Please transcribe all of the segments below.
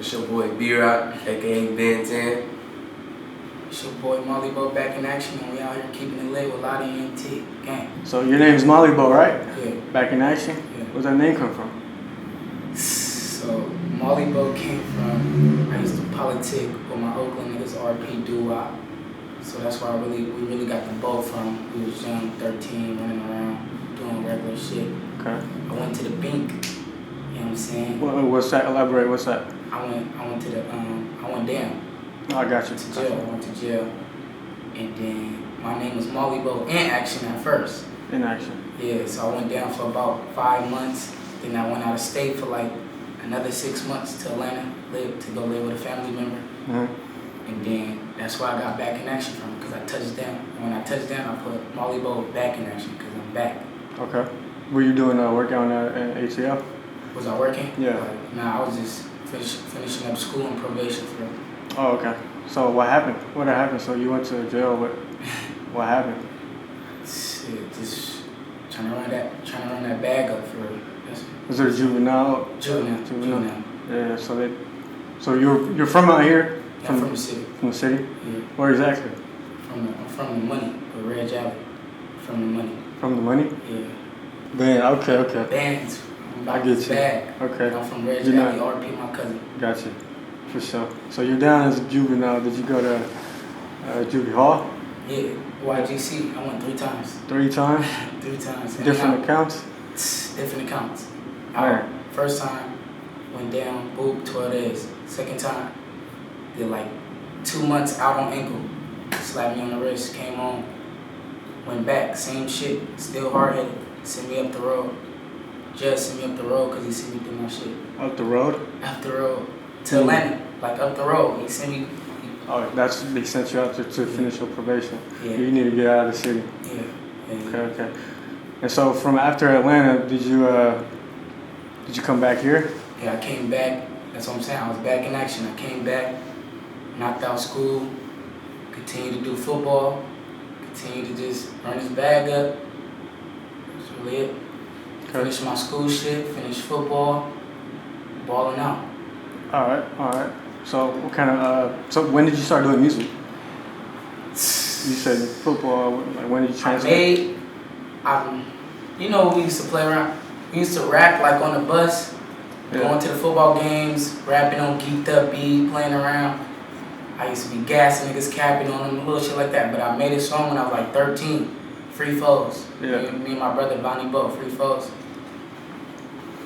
It's your boy B-Rock, aka Ben 10. It's your boy Molly Bo back in action, and we out here keeping it lit with Lottie and T. Gang. So your name's Molly Bo, right? Yeah. Back in action? Yeah. Where's that name come from? So Molly Bo came from, I used to politic with my Oakland niggas RP doo-wop. So that's where we really got the bow from. We was young, 13, running around, doing regular shit. Okay. I went to the Bink, you know what I'm saying? What's that? Elaborate, what's that? I went to the, I went down. Oh, I got you. To jail. I went to jail. And then my name was Molly Bo in action at first. In action. Yeah, so I went down for about 5 months. Then I went out of state for like another 6 months to Atlanta, to go live with a family member. Mm-hmm. And then that's why I got back in action from, because I touched down. And when I touched down, I put Molly Bo back in action because I'm back. Okay. Were you doing work on ATL? Was I working? Yeah. Nah, I was just finishing up school and probation for it. Oh, okay. So what happened? What happened? So you went to jail. What happened? Shit, just trying to run that bag up for real. Was there a juvenile? Juvenile. Yeah. So you're from out here? Yeah, I'm from the city. From the city? Yeah. Where exactly? I'm from the money, with Red Alley. From the money. From the money? Yeah. Man, okay. Bands. I get you. Bag. Okay. I'm from Red Alley, RP my cousin. Got you. For sure. So you're down as a juvenile. Did you go to Juvie Hall? Yeah. YGC. I went 3 times. 3 times? 3 times. Different accounts? Different accounts. Alright. First time, went down, boop, 12 days. Second time, did like 2 months out on ankle. Slapped me on the wrist, came home. Went back, same shit, still hard-headed. Sent me up the road. Just sent me up the road because he sent me through my shit. Up the road? Up the road. To Atlanta, like up the road. He sent me. Oh, they sent you out there to finish your probation. Yeah. You need to get out of the city. Yeah. Okay. And so from after Atlanta, did you come back here? Yeah, I came back. That's what I'm saying. I was back in action. I came back, knocked out school, continued to do football, continued to just run his bag up. That's really it. Okay. Finished my school shit, finished football, balling out. All right. So what kind of so when did you start doing music? You said football. Like when did you transfer? You know, we used to play around. We used to rap like on the bus, going to the football games, rapping on Geeked Up Beat, playing around. I used to be gassing niggas, capping on them, little shit like that. But I made a song when I was like 13, Free Foes. Yeah. Me and my brother Bonnie Bo, Free Foes.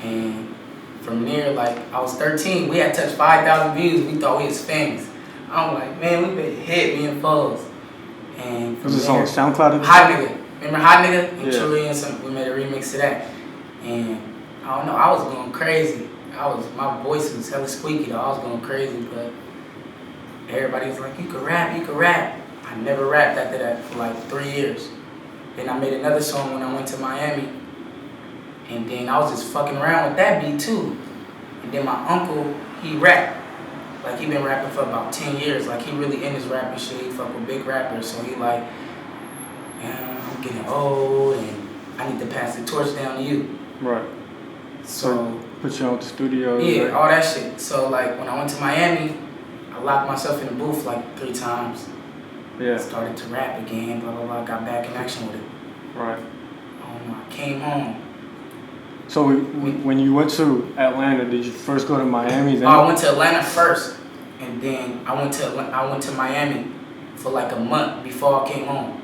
And from there, like, I was 13, we had touched 5,000 views, we thought we was famous. I'm like, man, we been hit, me and Foes. And was this on SoundCloud? Hot Nigga. Remember Hot Nigga? And Yeah. Truly and we made a remix to that. And I don't know, I was going crazy. My voice was hella squeaky though, I was going crazy, but everybody was like, you can rap. I never rapped after that for like 3 years. Then I made another song when I went to Miami. And then I was just fucking around with that beat too. And then my uncle, he rapped. Like he been rapping for about 10 years. Like he really in his rapping shit. He fuck with big rappers. So he like, I'm getting old and I need to pass the torch down to you. Right. So put you on the studio. Yeah, like, all that shit. So like when I went to Miami, I locked myself in the booth like 3 times. Yeah. Started to rap again, blah, blah, blah. Got back in action with it. Right. I came home. So when you went to Atlanta, did you first go to Miami? Then I went to Atlanta first, and then I went to Miami for like a month before I came home.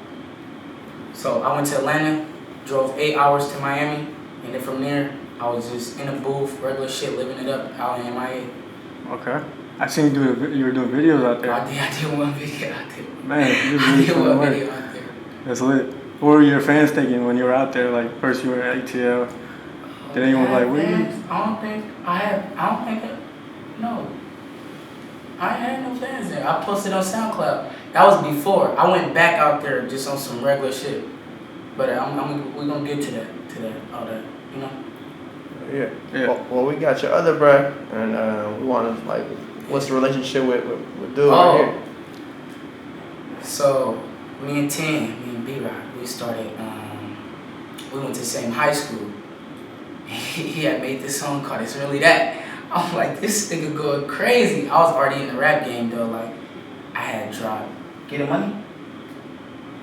So I went to Atlanta, drove 8 hours to Miami, and then from there I was just in a booth, regular shit, living it up out in MIA. Okay. I seen you were doing videos out there. I did one video out there. Man, you I did one work. video out there. That's lit. What were your fans thinking when you were out there? Like first you were at ATL. Did anyone like, what you? No. I had no fans there. I posted on SoundCloud. That was before. I went back out there just on some regular shit. But we're gonna get to that, all that, you know? Yeah. Well, we got your other bruh, and we want to, like, what's the relationship with dude right here? So, me and B-Rock, we started, we went to the same high school. He had made this song called It's Really That. I'm like, this nigga going crazy. I was already in the rap game though. Like, I had dropped, getting money?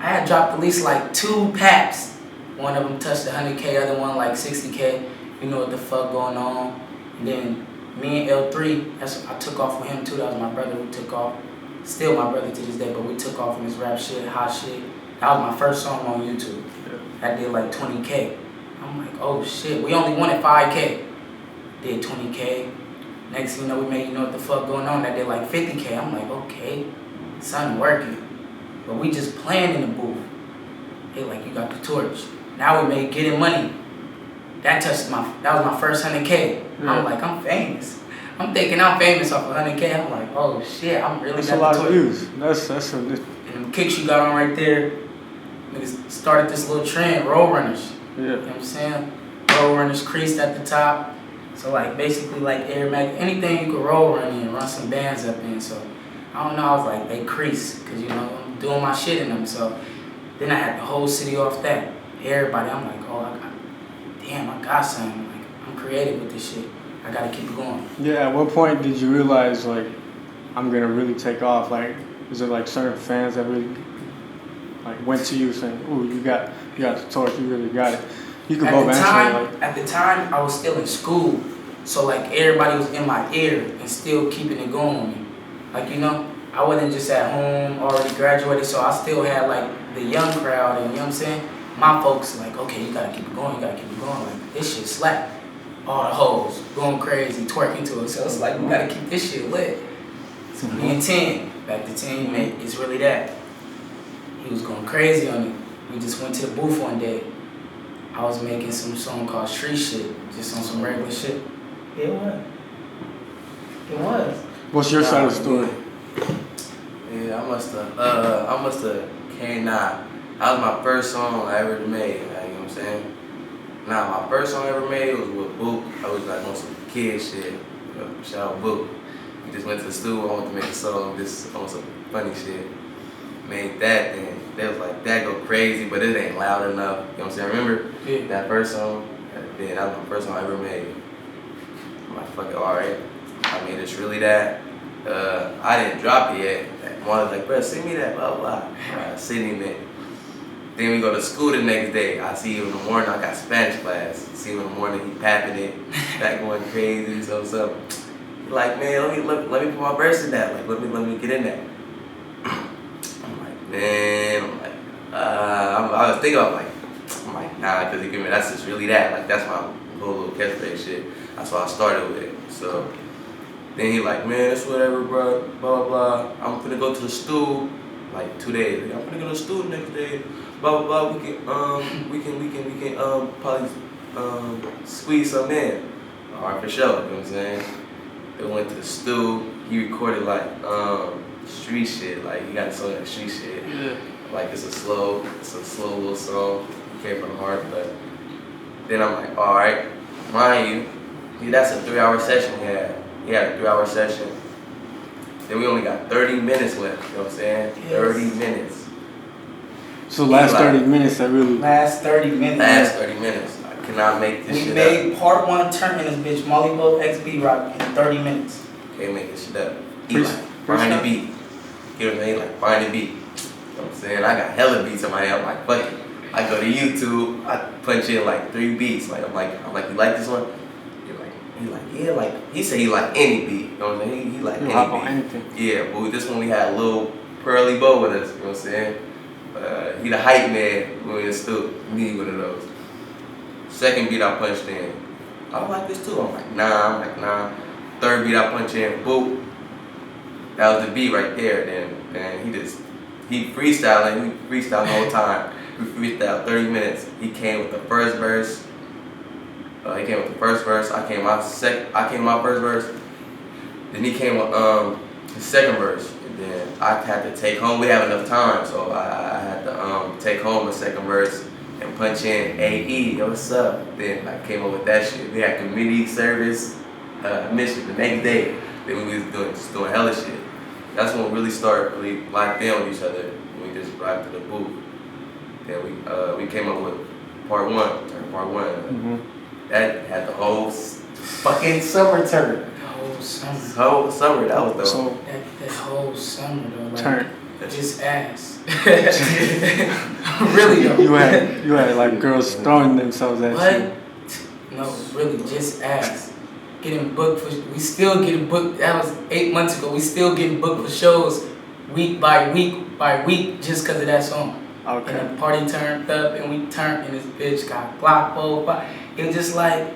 I had dropped at least like 2 paps. One of them touched 100K, other one like 60K. You know what the fuck going on. And then me and L3, I took off with him too. That was my brother who took off. Still my brother to this day, but we took off from his rap shit, hot shit. That was my first song on YouTube. I did like 20K. I'm like, oh shit, we only wanted 5K. Did 20K. Next thing you know, we made, you know what the fuck going on. I did like 50K. I'm like, okay, something working. But we just playing in the booth. They like, you got the torch. Now we made Getting Money. That was my first 100K. Yeah. I'm like, I'm famous. I'm thinking I'm famous off of 100K. I'm like, oh shit, I'm really That's got a lot the of torch. views. That's a. And them kicks you got on right there, niggas started this little trend, roll runners. Yeah. You know what I'm saying? Roll runners creased at the top. So like basically like Air Mag, anything you could roll run in, run some bands up in. So I don't know, I was like, they crease, cause you know, I'm doing my shit in them. So then I had the whole city off that. Everybody, I'm like, oh, I got something. Like, I'm creative with this shit. I gotta keep it going. Yeah, at what point did you realize, like, I'm gonna really take off? Like, is it like certain fans that really, like, went to you saying, ooh, you got the torch, you really got it? You could both answer like. At the time, I was still in school. So, like, everybody was in my ear and still keeping it going. Like, you know, I wasn't just at home, already graduated, so I still had, like, the young crowd, and you know what I'm saying? My folks like, okay, you gotta keep it going, Like, this shit slap. All the hoes going crazy, twerking to it. So it's like, we gotta keep this shit lit. So me and 10, back to 10, mate, it's really that. He was going crazy on it. We just went to the booth one day. I was making some song called Street Shit, just on some regular shit. It was. What's your side of the story? Yeah, I must have came out. That was my first song I ever made, like, you know what I'm saying? Nah, my first song I ever made was with Book. I was like on some kid shit. Shout out Book. We just went to the studio, I wanted to make a song, just on some funny shit. Made that, and they was like, that go crazy, but it ain't loud enough. You know what I'm saying? Remember that first song? Yeah, that was my first song I ever made. I'm like, fuck it, alright. I mean, it's really that. I didn't drop it yet. One was like, bro, send me that, blah, blah. I sent him it. Then we go to school the next day. I see him in the morning. I got Spanish class. See him in the morning. He papping it, back going crazy. So he like, man, let me put my verse in that. Like, let me get in that. I'm like, man. I was thinking I'm like, nah, because that's just really that. Like, that's my whole little catchphrase shit. That's what I started with. So then he like, man, it's whatever, bro. Blah blah blah. I'm finna go to the stool. Like 2 days. I'm gonna go to the stool the next day. Blah blah blah. We can probably squeeze some in. Alright, for sure. You know what I'm saying? They went to the stool. He recorded like street shit. Like he got a song like street shit. Yeah. Like it's a slow little song. It came from the heart, but then I'm like, alright, mind you, that's a 3-hour session he had. He had a 3-hour session. Then we only got 30 minutes left, you know what I'm saying? Yes. 30 minutes. So last 30 minutes, that really... Last 30 minutes. Last 30 minutes. I cannot make this shit up. We made part 1 turn in this bitch, Molly Boat XB Rock, in 30 minutes. Can't make this shit up. He like, find the beat. You know what I mean? Like, find the beat. You know what I'm saying? I got hella beats in my head. I'm like, fuck it. I go to YouTube, I punch in like 3 beats. Like, I'm like, you like this one? He like, yeah, like, he said he like any beat, you know what I'm saying? He like any beat. Yeah, but with this one we had a little Pearly Bo with us, you know what I'm saying? He the hype man when we in studio, me one of those. Second beat I punched in, I like this too. I'm like, nah. Third beat I punch in, boop. That was the beat right there. Then he freestyling, we freestyle the whole time. We freestyled 30 minutes. He came with the first verse. I came my first verse. Then he came with his second verse. And then I had to take home. We have enough time, so I had to take home the second verse and punch in AE. Yo, what's up? Then I came up with that shit. We had community service mission the next day. Then we was just doing hella shit. That's when we really started really locked in with each other. We just arrived to the booth. Then we came up with part one. Mm-hmm. That had the whole fucking summer turn. whole summer. Whole summer, that was dope. So That whole summer though, like turn. just ass. Really though. You had like girls throwing themselves at What? you. No, really, just ask. Getting booked for, we still getting booked. That was 8 months ago. We still getting booked for shows week by week by week just because of that song. Okay. And the party turned up and we turned and this bitch got blocked. It was just like,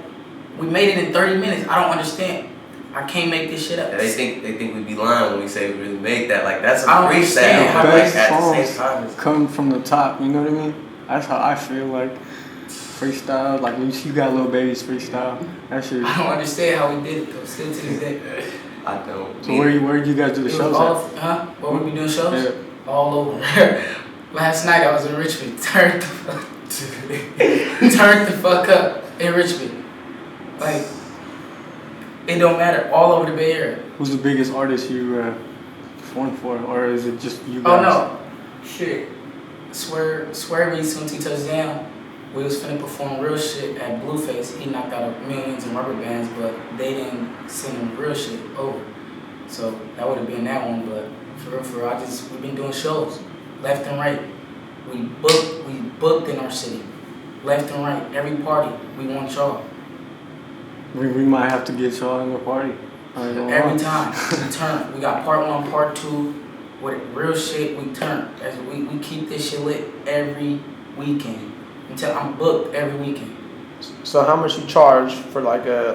we made it in 30 minutes. I don't understand. I can't make this shit up. Yeah, they think we be lying when we say we really made that. Like that's a I don't freestyle. understand how But like best at the songs same time, it's come from the top, you know what I mean? That's how I feel like freestyle, like when you got Lil Baby's freestyle, that shit. I don't understand how we did it though, still to this day. I don't. So where did you guys do the It was shows all, at? huh? Where we be doing shows? Yeah. All over. Last night I was in Richmond. Turned the fuck up in Richmond. Like, it don't matter. All over the Bay Area. Who's the biggest artist you performed for, or is it just you Oh guys? no, shit. Swear Reese when he touched down. We was finna perform real shit at Blueface. He knocked out millions in rubber bands, but they didn't send him real shit over. So that would have been that one. But for real, we've been doing shows left and right. We booked in our city, left and right. Every party we want y'all. We might have to get y'all in the party. I ain't gonna Every lie. time we turn. We got part 1, part 2. With real shit, we turn. As we keep this shit lit every weekend. Until I'm booked every weekend. So how much you charge for like a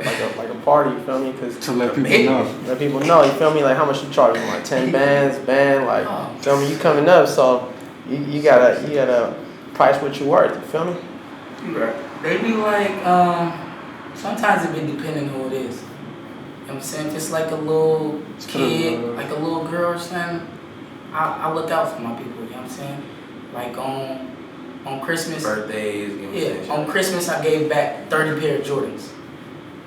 party? You feel me? Cause To let people know. let people know. You feel me? Like how much you charge? Like 10 bands, band. Like Oh. feel me? You coming up, so you gotta price what you worth. You feel me? They be like, sometimes it be depending who it is. You know what I'm saying? If it's like a little kid, like a little girl or something, I look out for my people, you know what I'm saying? Like on Christmas. birthdays. You know what I'm saying? On Christmas I gave back 30 pair of Jordans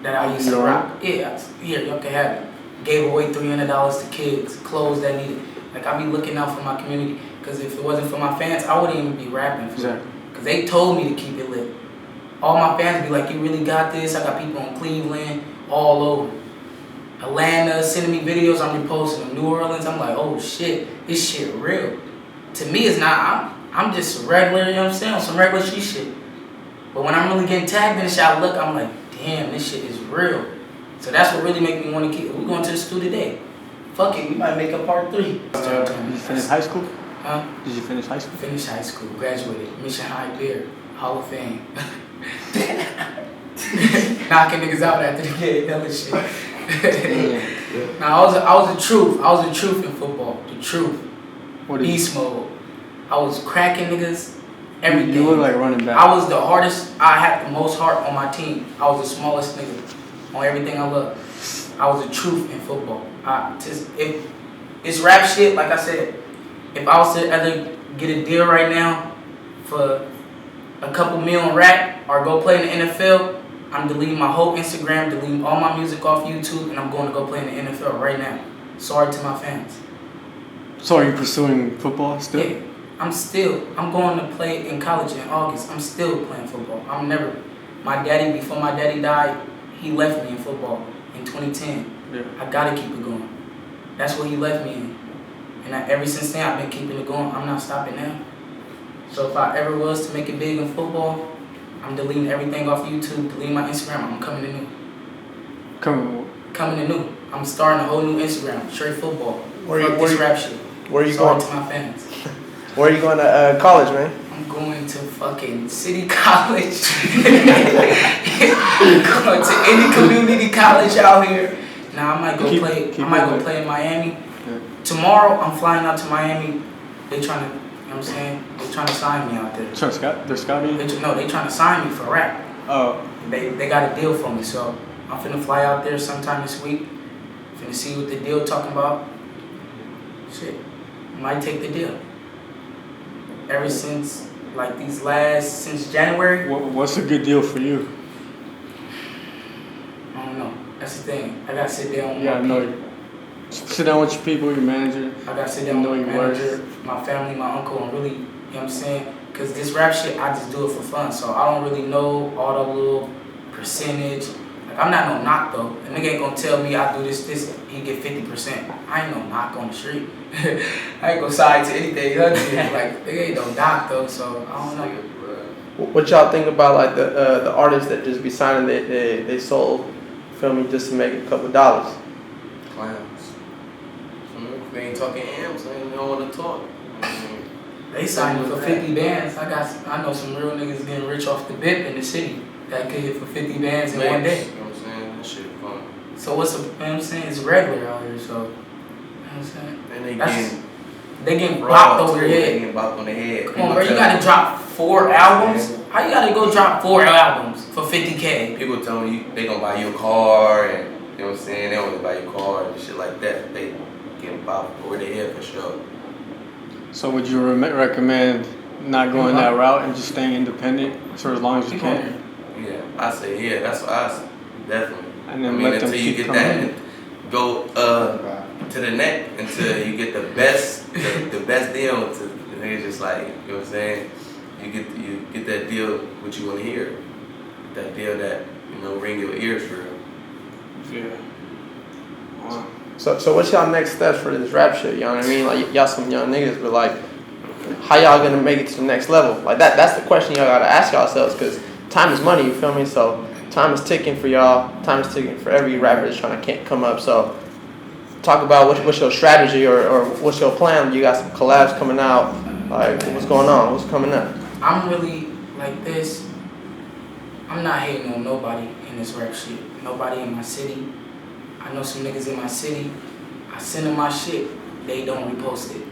that I used to rock. Yeah, y'all can have it. Gave away $300 to kids, clothes that needed. Like I be looking out for my community, because if it wasn't for my fans, I wouldn't even be rapping for Exactly. because they told me to keep it lit. All my fans be like, you really got this? I got people in Cleveland, all over. Atlanta, sending me videos, I'm reposting them. New Orleans, I'm like, oh shit, this shit real. To me, it's not, I'm just regular, you know what I'm saying? Some regular street shit. But when I'm really getting tagged in the shot, look, I'm like, damn, this shit is real. So that's what really make me want to keep, we going to the studio today. Fuck it, we might make a part 3. Did you finish high school? Huh? Did you finish high school? Finished high school, graduated, Mission High Beer, Hall of Fame. Knocking niggas out after the game, hella shit. Now I was the truth. I was the truth in football. The truth. What did Beast mode. I was cracking niggas. Everything. You look like running back. I was the hardest. I had the most heart on my team. I was the smallest nigga on everything I love. I was the truth in football. If it's rap shit, like I said, if I was to either get a deal right now for a couple million rap or go play in the NFL, I'm deleting my whole Instagram, deleting all my music off YouTube, and I'm going to go play in the NFL right now. Sorry to my fans. So are you pursuing football still? Yeah, I'm going to play in college in August. I'm still playing football. Before my daddy died, he left me in football in 2010. Yeah. I gotta keep it going. That's what he left me in. And ever since then, I've been keeping it going. I'm not stopping now. So if I ever was to make it big in football, I'm deleting everything off YouTube, deleting my Instagram. I'm coming to new. Coming to new. I'm starting a whole new Instagram, straight football. Fuck this rap shit. Where you Sorry going? to my fans. Where are you going to college, man? I'm going to fucking City College. Going to any community college out here. Now I might go play in Miami. Yeah. Tomorrow I'm flying out to Miami. They trying to, you know what I'm saying? They trying to sign me out there. They're scouting? They trying to sign me for rap. Oh. They got a deal for me, so I'm finna fly out there sometime this week. Finna see what the deal talking about. Shit, might take the deal. Ever since since January. What's a good deal for you? I don't know. That's the thing. I gotta sit down with Yeah, my people. sit down with your people, your manager. I gotta sit down know with my your manager, my family, my uncle, and really, you know what I'm saying? Because this rap shit, I just do it for fun. So I don't really know all the little percentage. Like, I'm not no knock though. A nigga ain't gonna tell me I do this, he get 50%. I ain't no knock on the street. I ain't gonna side to anything. Like, nigga ain't no knock though, so I don't know. What y'all think about like the artists that just be signing they soul, feel me, just to make a couple dollars? Clowns. They ain't talking M's, they don't want to talk. They signed for 50 bands. I know some real niggas getting rich off the bip in the city that could hit for 50 bands in one day. You know what I'm saying? That shit fun. So what's the, you know what I'm saying? It's regular out here, so, you know what I'm saying? And they getting bopped over their They head. getting bopped on the head. Come on, bro, you gotta drop 4 albums? How you gotta go drop 4 albums for 50K? People tell me they gonna buy you a car, and you know what I'm saying? They don't buy you a car and shit like that. They getting bopped over their head for sure. So would you recommend not going that route and just staying independent for as long as you can? Yeah, I say that's what I say. Definitely. And then let them until you keep get coming that, in. go to the neck until you get the best the best deal. To the niggas just like, you know what I'm saying? You get that deal what you want to hear. That deal that, you know, ring your ears for real. Yeah. Wow. So what's y'all next steps for this rap shit? You know what I mean? Like y'all some young niggas, but like, how y'all gonna make it to the next level? Like that's the question y'all gotta ask yourselves, because time is money. You feel me? So time is ticking for y'all. Time is ticking for every rapper that's trying to come up. So talk about what's your strategy or what's your plan? You got some collabs coming out. Like what's going on? What's coming up? I'm really like this. I'm not hating on nobody in this rap shit. Nobody in my city. I know some niggas in my city. I send them my shit. They don't repost it.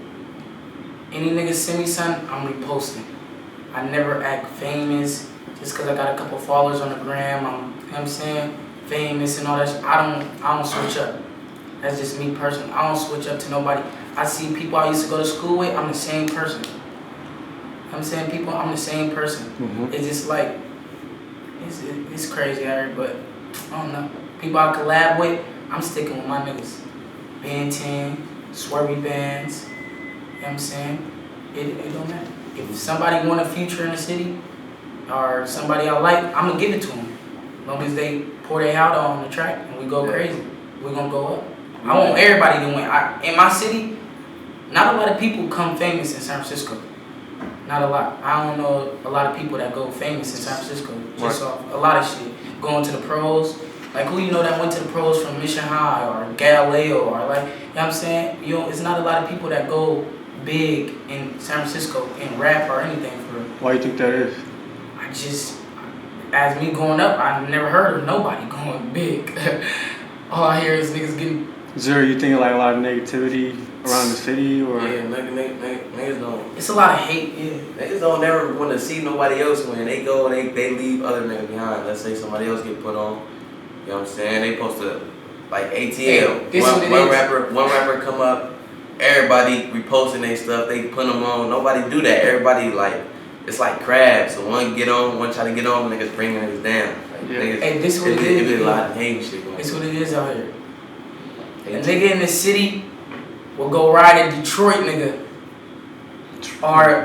Any niggas send me something, I'm reposting. I never act famous just because I got a couple followers on the gram. I'm, you know what I'm saying, famous and all that shit. I don't switch up. That's just me personally. I don't switch up to nobody. I see people I used to go to school with, I'm the same person. You know what I'm saying? People, I'm the same person. Mm-hmm. It's just like, it's crazy out here, but I don't know. People I collab with, I'm sticking with my niggas. Ben 10, Swervy Bands, you know what I'm saying? It don't matter. If somebody want a future in the city, or somebody I like, I'm gonna give it to them. As long as they pour their out on the track and we go crazy, we're gonna go up. I want everybody to win. In my city, not a lot of people come famous in San Francisco. Not a lot. I don't know a lot of people that go famous in San Francisco. Just off a lot of shit. Going to the pros. Like, who you know that went to the pros from Mission High or Galileo or like, you know what I'm saying? You know, it's not a lot of people that go big in San Francisco in rap or anything for real. Why do you think that is? I just, as me growing up, I never heard of nobody going big. All I hear is niggas getting. Is there, you think, like a lot of negativity around the city, or? Yeah, niggas don't. It's a lot of hate. Yeah. Niggas don't never want to see nobody else win. They go and they leave other niggas behind. Let's say somebody else get put on. You know what I'm saying? They supposed to, like ATL. Hey, one rapper come up, everybody reposting their stuff. They put them on. Nobody do that. Everybody like, it's like crabs. So one get on, one try to get on, niggas bringing niggas down. Like, niggas, Hey, this what it is. It be a lot of hate shit going on. This what it is out here. A nigga in the city will go ride a Detroit nigga. Or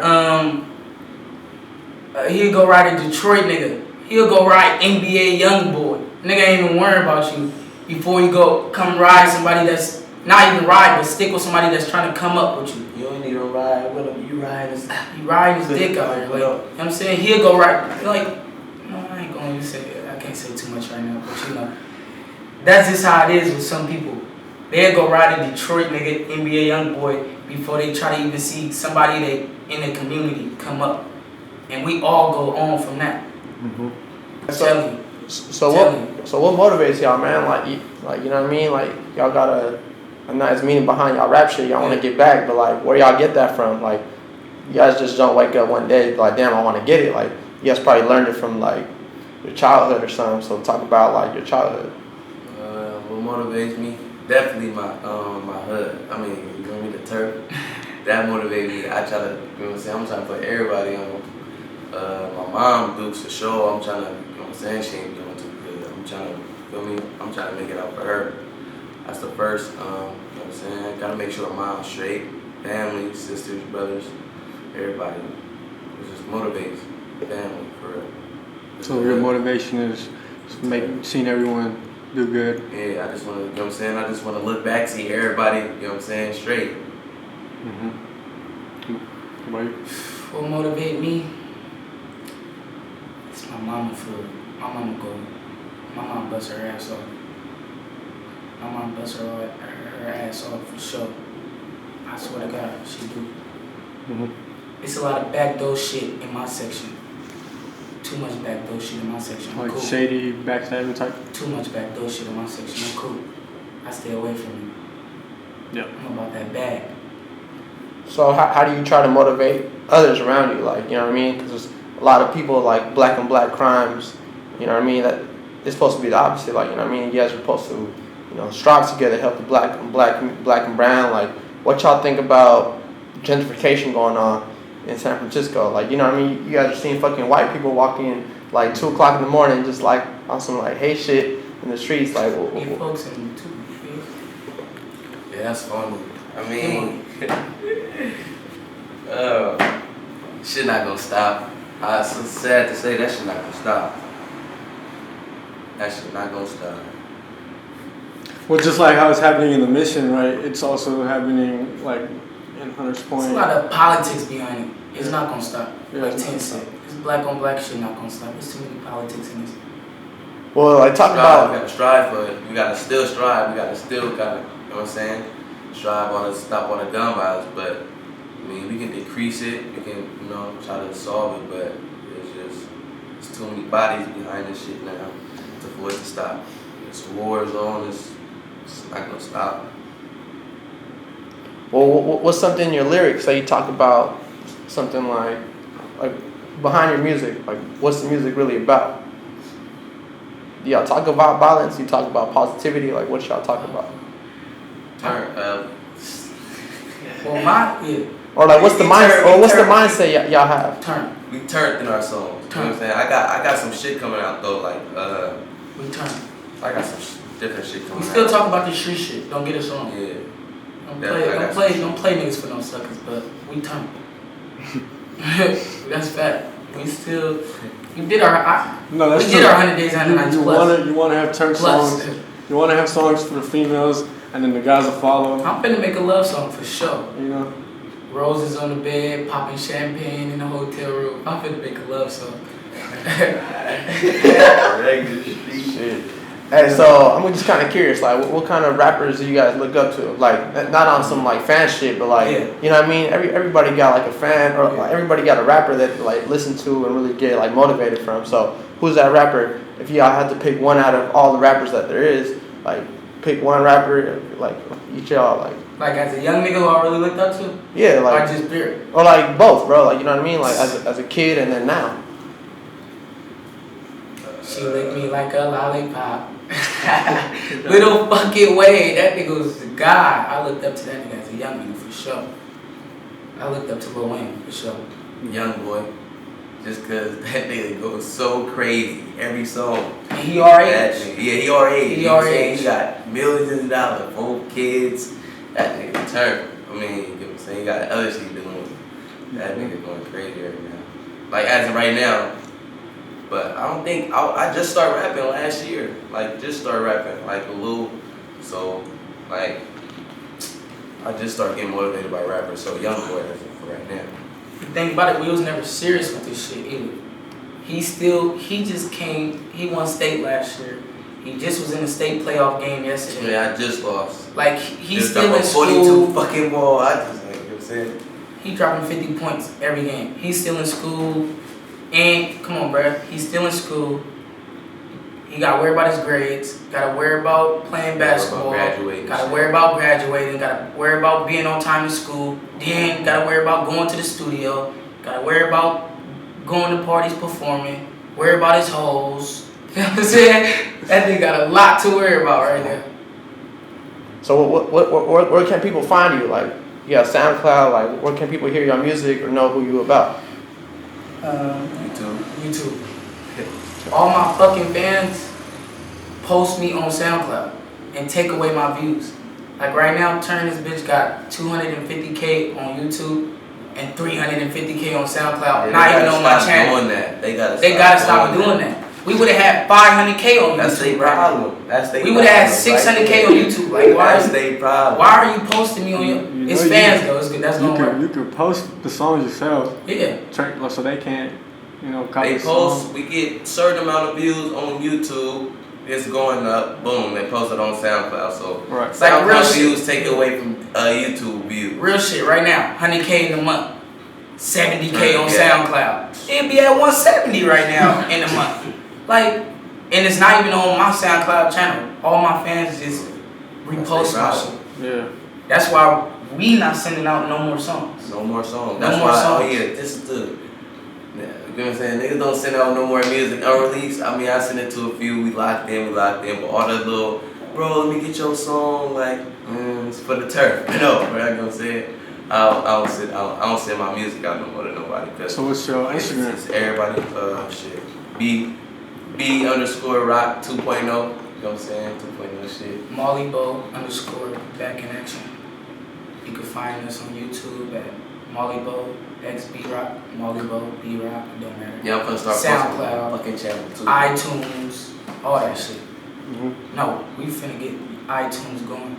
he'll go ride a Detroit nigga. He'll go ride NBA young boy. Nigga ain't even worried about you before you go come ride somebody that's not even ride, but stick with somebody that's trying to come up with you. You don't need to ride with him. You ride his dick out here. Like, you know what I'm saying? He'll go ride. Like, no, I ain't going to say, I can't say too much right now, but you know, that's just how it is with some people. They'll go ride a Detroit nigga, NBA young boy, before they try to even see somebody that in the community come up. And we all go on from that. Mm-hmm. So what motivates y'all, man? Like you know what I mean? Like y'all got a nice meaning behind y'all rap shit. Y'all want to get back, but like where y'all get that from? Like you guys just don't wake up one day like, damn, I want to get it. Like you guys probably learned it from like your childhood or something. So talk about like your childhood. What motivates me? Definitely my hood. I mean, you know me, the turf. That motivates me. I try to, you know what I'm saying? I'm trying to put everybody on. My mom Dukes for sure. I'm trying to, you know what I'm saying? She ain't doing too good. I'm trying to, feel me? I'm trying to make it out for her. That's the first, you know what I'm saying? Gotta make sure mom's straight. Family, sisters, brothers, everybody. It just motivates family for real. So your motivation is Seeing everyone do good. Yeah, I just want to, you know what I'm saying? I just want to look back, see everybody, you know what I'm saying, straight. Mm-hmm. What about you? What motivate me? It's my mama food. My mama go. My mom bust her ass off. My mom bust her ass off for sure. I swear to God, she do. Mm-hmm. It's a lot of backdoor shit in my section. Too much backdoor shit in my section. Like cool. shady, backstabbing type? Too much backdoor shit in my section. I'm cool. I stay away from it. Yep. I'm about that bag. So how do you try to motivate others around you? Like, you know what I mean? Because there's a lot of people like black on black crimes. You know what I mean? That it's supposed to be the opposite. Like, you know what I mean? You guys are supposed to, you know, strive together, help the black and brown. Like, what y'all think about gentrification going on in San Francisco? Like, you know what I mean? You guys are seeing fucking white people walking in like 2 o'clock in the morning, just like on some like hey shit in the streets. Like, You folks in too. Yeah, that's funny. I mean, shit not gonna stop. It's so sad to say that shit not gonna stop. That shit not gonna stop. Well, just like how it's happening in the Mission, right? It's also happening like in Hunters Point. There's a lot of politics behind it. It's not gonna stop. Yeah, Like it's not 10 gonna said. stop. This black on black shit not gonna stop. There's too many politics in this. well, like talk We about gotta strive for it. We gotta still strive. We gotta still you know what I'm saying? Strive on to stop all the gun violence. But I mean, we can decrease it. We can, you know, try to solve it. But it's too many bodies behind this shit now for it to stop. It's war zone. It's not gonna stop. well, what's something in your lyrics that you talk about something like behind your music? Like, what's the music really about? Do y'all talk about violence? You talk about positivity? Like, what y'all talk about? Well, Or like, what's the We mindset y'all have? turn. We turned in our songs. You know what I'm saying? I got some shit coming out though. Like We turn. I got some different shit coming We out. still talk about the street shit. Don't get us wrong. Yeah. Don't play niggas for no suckers, but we turn. That's fact. We did our. No, that's we true. did our 100 days, 100 nights plus. You wanna have turn Plus. songs. You wanna have songs for the females, and then the guys will follow. I'm finna make a love song for sure. You know. Roses on the bed, popping champagne in the hotel room. I'm finna make a love song. Shit. Hey, so I'm just kind of curious, like, what kind of rappers do you guys look up to? Like, not on some like fan shit, but like, Yeah. you know what I mean? Everybody got like a fan, or like, everybody got a rapper that like listen to and really get like motivated from. So, who's that rapper? If y'all had to pick one out of all the rappers that there is, like, pick one rapper, like each y'all, like. Like as a young nigga who I really looked up to? Yeah, Or like, just period? or like both, bro. Like, you know what I mean? Like as a kid and then now. She licked me like a lollipop. Little fucking Wade, that nigga was the guy. I looked up to that nigga as a young nigga for sure. I looked up to Lil Wayne for sure. Young boy. Just cause that nigga goes so crazy every song. And he our That age. nigga, yeah, he our age. He You know what I'm our saying? age. He got millions of dollars, 4 kids. That nigga turned. I mean, you know what I'm saying? He got other shit doing. That nigga going crazy right now. Like as of right now. But I don't think I just started rapping last year. Like just started rapping like a little. So like I just started getting motivated by rappers. So young boy that's it for right now. The thing about it, we was never serious with this shit either. He won state last year. He just was in the state playoff game yesterday. Yeah, I just lost. Like he's Just still got in a school. 42 fucking ball. I just like, you know what I'm saying? He dropping 50 points every game. He's still in school. And come on, bruh. He's still in school. He gotta worry about his grades. Gotta worry about playing basketball. Graduating. Gotta worry about graduating. Gotta worry about being on time in school. Then gotta worry about going to the studio. Gotta worry about going to parties, performing. Worry about his hoes. You know what I'm saying? That nigga got a lot to worry about right now. So where can people find you? Like, you got SoundCloud. Like, where can people hear your music or know who you about? YouTube. All my fucking fans post me on SoundCloud and take away my views. Like right now, Turn this bitch got 250K on YouTube and 350K on SoundCloud. Yeah, Not even on my channel. Doing that. They gotta They stop doing that. We would have had 500K on YouTube. That's their problem. That's their We would have had 600K on YouTube. Like, That's their problem. why are you posting me on your? It's fans though. It's good. That's gonna work. You could post the songs yourself. Yeah. So they can't, copy They the post, song. we get certain amount of views on YouTube. It's going up. Boom. They post it on SoundCloud. So Right. SoundCloud Like real views take away from YouTube views. Real shit right now. 100K in a month. 70K on Yeah. SoundCloud. It'd be at 170 right now in a month. Like, and it's not even on my SoundCloud channel. All my fans just repost my shit. Yeah. That's why we not sending out no more songs. No more songs. No That's more why. songs. Oh yeah, this is the. Yeah, you know what I'm saying? Niggas don't send out no more music unreleased. I mean, I sent it to a few. We locked in. But all the little, bro, let me get your song. Like, it's for the turf. No, bro. You know what I'm saying? I don't send my music out no more to nobody. So what's your Instagram? It's everybody. Shit. B_rock 2.0. You know what I'm saying? 2.0 shit. Mollybo _ back in action. You can find us on YouTube at Mollybo XB Rock, Mollybo B Rock. It don't matter. Yeah, I'm gonna start SoundCloud, fucking channel too. iTunes, all that shit. Mm-hmm. No, we finna get iTunes going.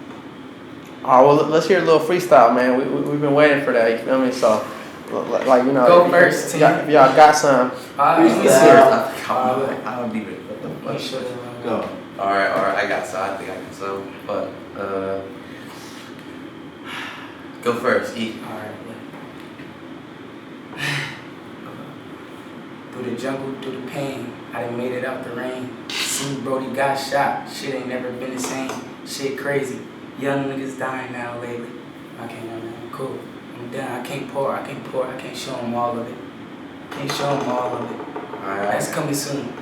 Oh, well, let's hear a little freestyle, man. We've been waiting for that, you feel me? So, like, Go first, if y'all got some. Let me see. I don't even. What the fuck? Make sure Go. Alright, I got some. I think I got some. But, go first. Eat. Alright. Through the jungle, through the pain, I done made it out the rain. See Brody got shot, shit ain't never been the same. Shit crazy, young niggas dying now lately. I can't, I'm cool. I'm done, I can't show them all of it. Can't show them all of it. Alright. That's coming soon.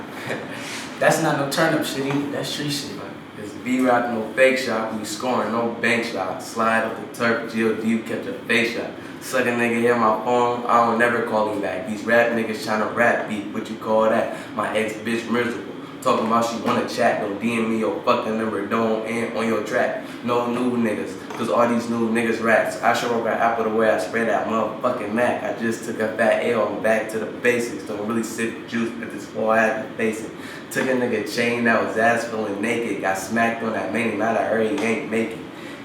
That's not no turn up shit either, that's street shit. It's B-Rock, no fake shot. We scoring, no bank shot. Slide up the turf, GOD, catch a face shot. Suck a nigga hear my phone, I don't never call him back. These rap niggas tryna rap beat, what you call that? My ex bitch miserable. Talking about she wanna chat, don't DM me your fucking number, don't ain't on your track. No new niggas, cause all these new niggas rats. I show up an apple the way I spread that motherfucking Mac. I just took a fat L, I'm back to the basics. Don't really sip juice, but this all I had to face it. Took a nigga chain that was ass feeling naked. Got smacked on that many, now that I heard he ain't make it.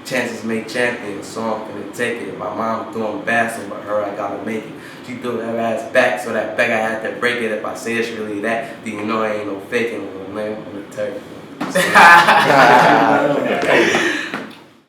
Chances make champions, so I'm finna take it. My mom doing bassin', but her I gotta make it. She threw that ass back, so that back I had to break it. If I say it's really that, then you know I ain't no faking with a man on the turf.